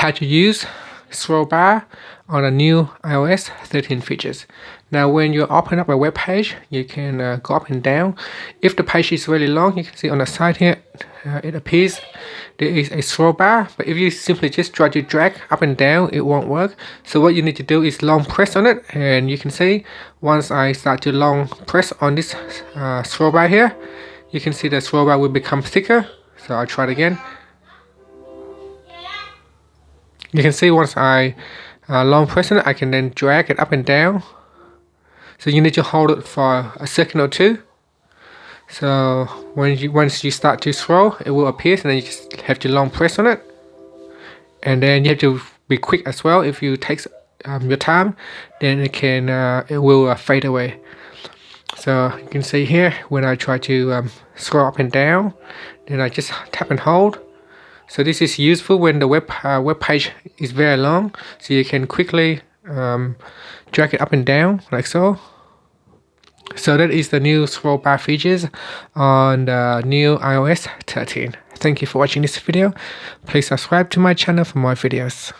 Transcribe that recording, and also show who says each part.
Speaker 1: how to use scroll bar on a new iOS 13 features. Now when you open up a web page, you can go up and down. If the page is really long, you can see on the side here it appears there is a scroll bar, but if you simply just try to drag up and down, it won't work. So what you need to do is long press on it, and you can see once I start to long press on this scroll bar here, you can see the scroll bar will become thicker. So I'll try it again. You can see once I long press it, I can then drag it up and down. So you need to hold it for a second or two. So once you start to scroll, it will appear, and then you just have to long press on it. And then you have to be quick as well. If you take your time, then it will fade away. So you can see here when I try to scroll up and down, then I just tap and hold. So this is useful when the web page is very long, so you can quickly drag it up and down like so. So that is the new scroll bar features on the new iOS 13. Thank you for watching this video. Please subscribe to my channel for more videos.